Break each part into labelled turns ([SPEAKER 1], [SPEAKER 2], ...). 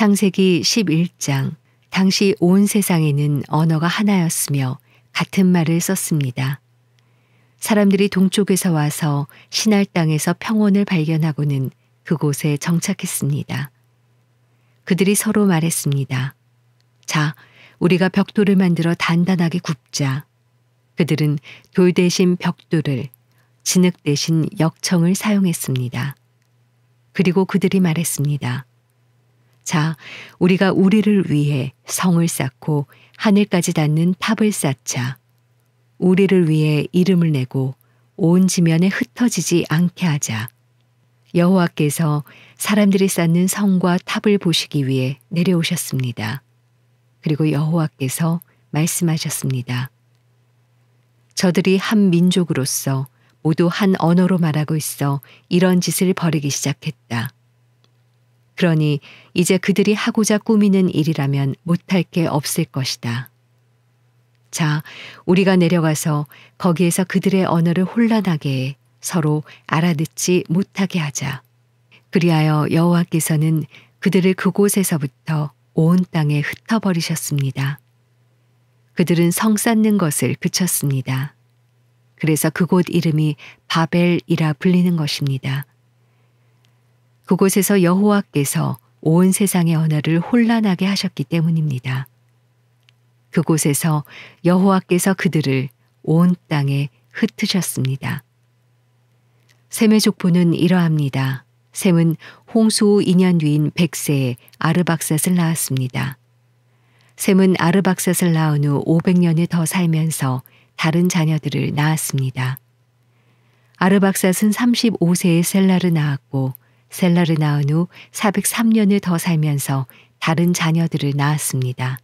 [SPEAKER 1] 창세기 11장. 당시 온 세상에는 언어가 하나였으며 같은 말을 썼습니다. 사람들이 동쪽에서 와서 시날 땅에서 평원을 발견하고는 그곳에 정착했습니다. 그들이 서로 말했습니다. 자, 우리가 벽돌을 만들어 단단하게 굽자. 그들은 돌 대신 벽돌을, 진흙 대신 역청을 사용했습니다. 그리고 그들이 말했습니다. 자, 우리가 우리를 위해 성을 쌓고 하늘까지 닿는 탑을 쌓자. 우리를 위해 이름을 내고 온 지면에 흩어지지 않게 하자. 여호와께서 사람들이 쌓는 성과 탑을 보시기 위해 내려오셨습니다. 그리고 여호와께서 말씀하셨습니다. 저들이 한 민족으로서 모두 한 언어로 말하고 있어 이런 짓을 벌이기 시작했다. 그러니 이제 그들이 하고자 꾸미는 일이라면 못할 게 없을 것이다. 자, 우리가 내려가서 거기에서 그들의 언어를 혼란하게 해 서로 알아듣지 못하게 하자. 그리하여 여호와께서는 그들을 그곳에서부터 온 땅에 흩어버리셨습니다. 그들은 성 쌓는 것을 그쳤습니다. 그래서 그곳 이름이 바벨이라 불리는 것입니다. 그곳에서 여호와께서 온 세상의 언어를 혼란하게 하셨기 때문입니다. 그곳에서 여호와께서 그들을 온 땅에 흩으셨습니다. 셈의 족보는 이러합니다. 셈은 홍수 후 2년 뒤인 100세에 아르박삿을 낳았습니다. 셈은 아르박삿을 낳은 후 500년을 더 살면서 다른 자녀들을 낳았습니다. 아르박삿은 35세에 셀라를 낳았고 셀라를 낳은 후 403년을 더 살면서 다른 자녀들을 낳았습니다.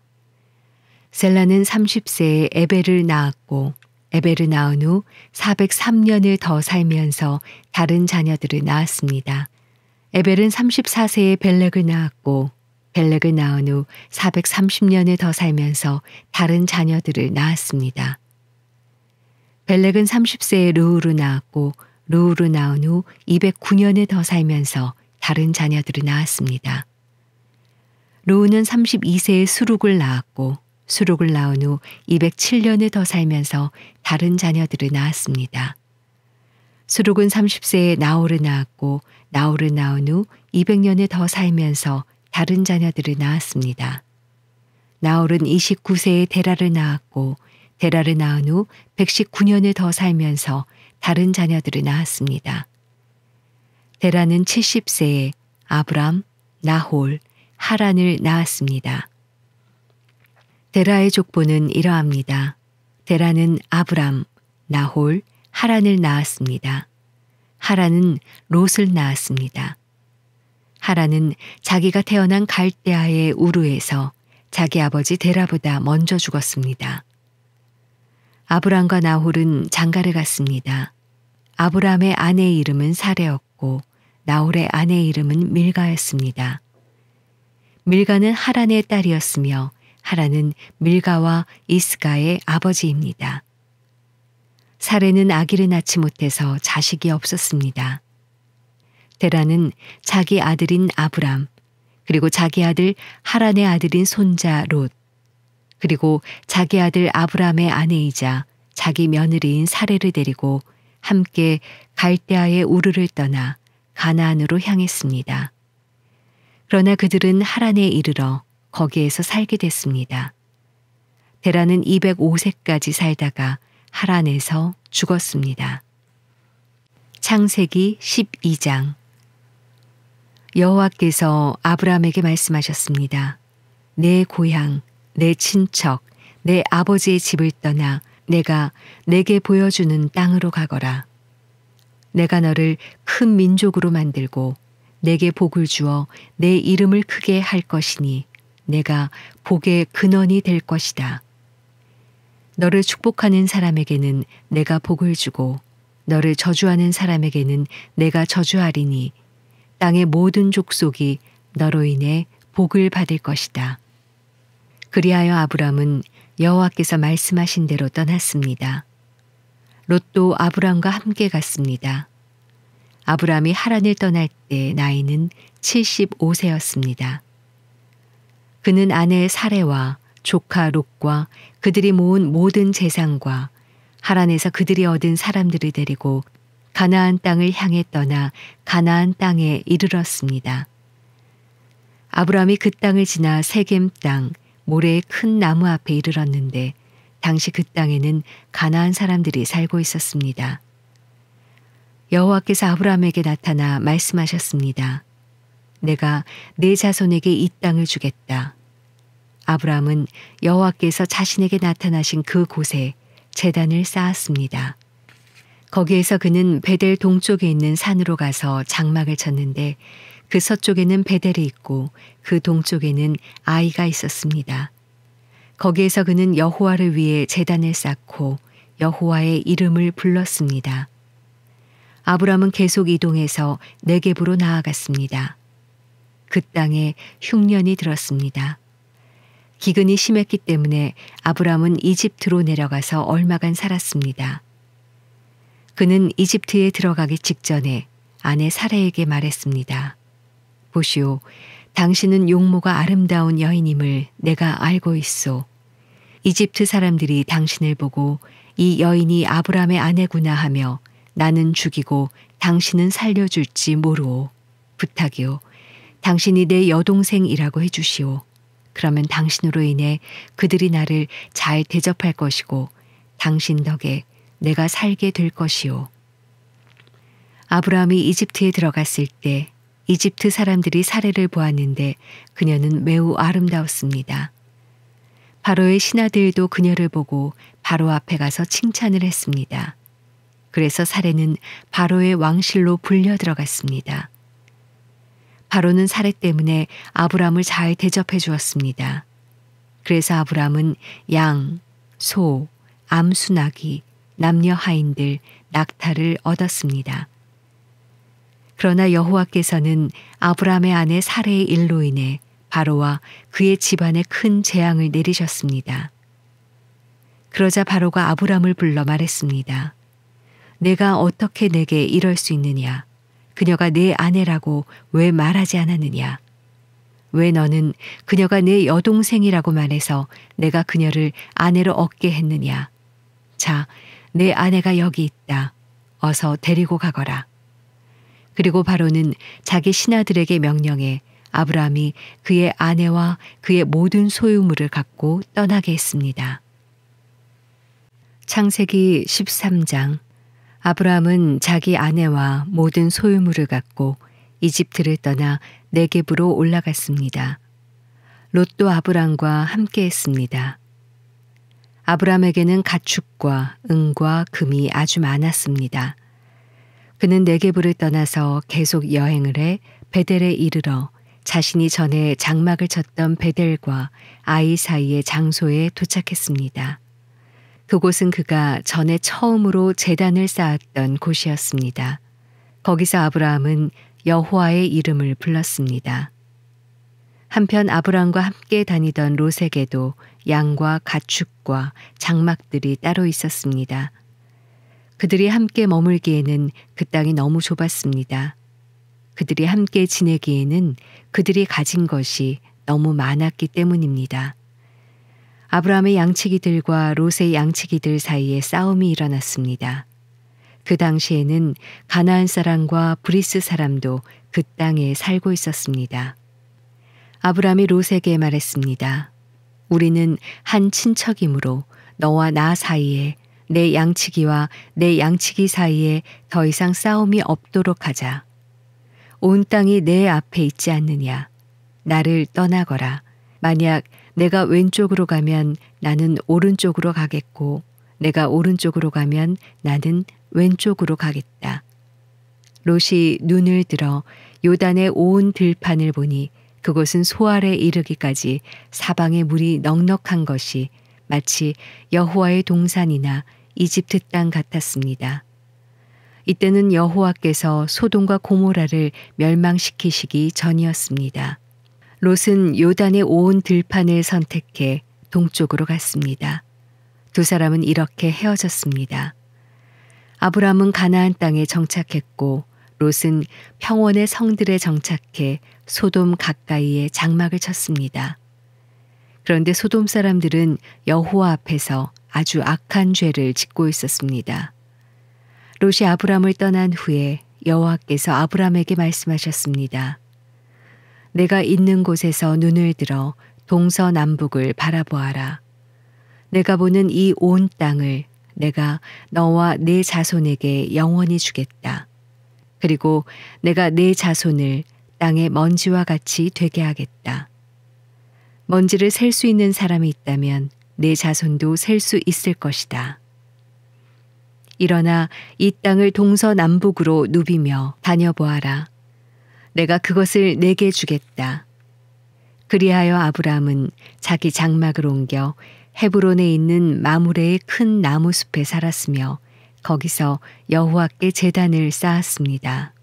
[SPEAKER 1] 셀라는 30세에 에벨을 낳았고 에벨을 낳은 후 403년을 더 살면서 다른 자녀들을 낳았습니다. 에벨은 34세에 벨렉을 낳았고 벨렉을 낳은 후 430년을 더 살면서 다른 자녀들을 낳았습니다. 벨렉은 30세에 르우를 낳았고 르우를 낳은 후 209년을 더 살면서 다른 자녀들을 낳았습니다. 르우는 32세에 수룩을 낳았고 수룩을 낳은 후 207년을 더 살면서 다른 자녀들을 낳았습니다. 수룩은 30세에 나홀을 낳았고 나홀을 낳은 후 200년을 더 살면서 다른 자녀들을 낳았습니다. 나홀은 29세에 데라를 낳았고 데라를 낳은 후 119년을 더 살면서 다른 자녀들을 낳았습니다. 데라는 70세에 아브람, 나홀, 하란을 낳았습니다. 데라의 족보는 이러합니다. 데라는 아브람, 나홀, 하란을 낳았습니다. 하란은 롯을 낳았습니다. 하란은 자기가 태어난 갈대아의 우르에서 자기 아버지 데라보다 먼저 죽었습니다. 아브람과 나홀은 장가를 갔습니다. 아브람의 아내의 이름은 사레였고 나홀의 아내의 이름은 밀가였습니다. 밀가는 하란의 딸이었으며 하란은 밀가와 이스가의 아버지입니다. 사레는 아기를 낳지 못해서 자식이 없었습니다. 데라는 자기 아들인 아브람, 그리고 자기 아들 하란의 아들인 손자 롯, 그리고 자기 아들 아브람의 아내이자 자기 며느리인 사레를 데리고 함께 갈대아의 우르를 떠나 가나안으로 향했습니다. 그러나 그들은 하란에 이르러 거기에서 살게 됐습니다. 데라는 205세까지 살다가 하란에서 죽었습니다. 창세기 12장. 여호와께서 아브람에게 말씀하셨습니다. 내 고향, 내 친척, 내 아버지의 집을 떠나 내가 내게 보여주는 땅으로 가거라. 내가 너를 큰 민족으로 만들고 내게 복을 주어 내 이름을 크게 할 것이니 내가 복의 근원이 될 것이다. 너를 축복하는 사람에게는 내가 복을 주고 너를 저주하는 사람에게는 내가 저주하리니 땅의 모든 족속이 너로 인해 복을 받을 것이다. 그리하여 아브람은 여호와께서 말씀하신 대로 떠났습니다. 롯도 아브람과 함께 갔습니다. 아브람이 하란을 떠날 때 나이는 75세였습니다. 그는 아내 사레와 조카 롯과 그들이 모은 모든 재산과 하란에서 그들이 얻은 사람들을 데리고 가나안 땅을 향해 떠나 가나안 땅에 이르렀습니다. 아브라함이 그 땅을 지나 세겜 땅 모래의 큰 나무 앞에 이르렀는데 당시 그 땅에는 가나안 사람들이 살고 있었습니다. 여호와께서 아브라함에게 나타나 말씀하셨습니다. 내가 네 자손에게 이 땅을 주겠다. 아브라함은 여호와께서 자신에게 나타나신 그 곳에 제단을 쌓았습니다. 거기에서 그는 베델 동쪽에 있는 산으로 가서 장막을 쳤는데 그 서쪽에는 베델이 있고 그 동쪽에는 아이가 있었습니다. 거기에서 그는 여호와를 위해 제단을 쌓고 여호와의 이름을 불렀습니다. 아브라함은 계속 이동해서 네겝으로 나아갔습니다. 그 땅에 흉년이 들었습니다. 기근이 심했기 때문에 아브라함은 이집트로 내려가서 얼마간 살았습니다. 그는 이집트에 들어가기 직전에 아내 사라에게 말했습니다. 보시오, 당신은 용모가 아름다운 여인임을 내가 알고 있소. 이집트 사람들이 당신을 보고 이 여인이 아브라함의 아내구나 하며 나는 죽이고 당신은 살려줄지 모르오. 부탁이오. 당신이 내 여동생이라고 해주시오. 그러면 당신으로 인해 그들이 나를 잘 대접할 것이고 당신 덕에 내가 살게 될 것이오. 아브라함이 이집트에 들어갔을 때 이집트 사람들이 사례를 보았는데 그녀는 매우 아름다웠습니다. 바로의 신하들도 그녀를 보고 바로 앞에 가서 칭찬을 했습니다. 그래서 사례는 바로의 왕실로 불려 들어갔습니다. 바로는 사례 때문에 아브라함을 잘 대접해 주었습니다. 그래서 아브라함은 양, 소, 암수나기, 남녀 하인들, 낙타를 얻었습니다. 그러나 여호와께서는 아브라함의 아내 사레의 일로 인해 바로와 그의 집안에 큰 재앙을 내리셨습니다. 그러자 바로가 아브라함을 불러 말했습니다. 내가 어떻게 내게 이럴 수 있느냐? 그녀가 내 아내라고 왜 말하지 않았느냐? 왜 너는 그녀가 내 여동생이라고 말해서 내가 그녀를 아내로 얻게 했느냐? 자, 내 아내가 여기 있다. 어서 데리고 가거라. 그리고 바로는 자기 신하들에게 명령해 아브라함이 그의 아내와 그의 모든 소유물을 갖고 떠나게 했습니다. 창세기 13장. 아브라함은 자기 아내와 모든 소유물을 갖고 이집트를 떠나 네겝으로 올라갔습니다. 롯도 아브람과 함께 했습니다. 아브람에게는 가축과 은과 금이 아주 많았습니다. 그는 네겝을 떠나서 계속 여행을 해 베델에 이르러 자신이 전에 장막을 쳤던 베델과 아이 사이의 장소에 도착했습니다. 그곳은 그가 전에 처음으로 제단을 쌓았던 곳이었습니다. 거기서 아브라함은 여호와의 이름을 불렀습니다. 한편 아브라함과 함께 다니던 롯에게도 양과 가축과 장막들이 따로 있었습니다. 그들이 함께 머물기에는 그 땅이 너무 좁았습니다. 그들이 함께 지내기에는 그들이 가진 것이 너무 많았기 때문입니다. 아브라함의 양치기들과 롯의 양치기들 사이에 싸움이 일어났습니다. 그 당시에는 가나안 사람과 브리스 사람도 그 땅에 살고 있었습니다. 아브라함이 롯에게 말했습니다. 우리는 한 친척이므로 너와 나 사이에 내 양치기와 내 양치기 사이에 더 이상 싸움이 없도록 하자. 온 땅이 내 앞에 있지 않느냐. 나를 떠나거라. 만약 내가 왼쪽으로 가면 나는 오른쪽으로 가겠고 내가 오른쪽으로 가면 나는 왼쪽으로 가겠다. 롯이 눈을 들어 요단의 온 들판을 보니 그곳은 소알에 이르기까지 사방에 물이 넉넉한 것이 마치 여호와의 동산이나 이집트 땅 같았습니다. 이때는 여호와께서 소돔과 고모라를 멸망시키시기 전이었습니다. 롯은 요단의 온 들판을 선택해 동쪽으로 갔습니다. 두 사람은 이렇게 헤어졌습니다. 아브라함은 가나안 땅에 정착했고 롯은 평원의 성들에 정착해 소돔 가까이에 장막을 쳤습니다. 그런데 소돔 사람들은 여호와 앞에서 아주 악한 죄를 짓고 있었습니다. 롯이 아브람을 떠난 후에 여호와께서 아브람에게 말씀하셨습니다. 내가 있는 곳에서 눈을 들어 동서남북을 바라보아라. 내가 보는 이 온 땅을 내가 너와 네 자손에게 영원히 주겠다. 그리고 내가 네 자손을 땅의 먼지와 같이 되게 하겠다. 먼지를 셀 수 있는 사람이 있다면 네 자손도 셀 수 있을 것이다. 일어나 이 땅을 동서남북으로 누비며 다녀보아라. 내가 그것을 내게 주겠다. 그리하여 아브라함은 자기 장막을 옮겨 헤브론에 있는 마므레의 큰 나무숲에 살았으며 거기서 여호와께 제단을 쌓았습니다.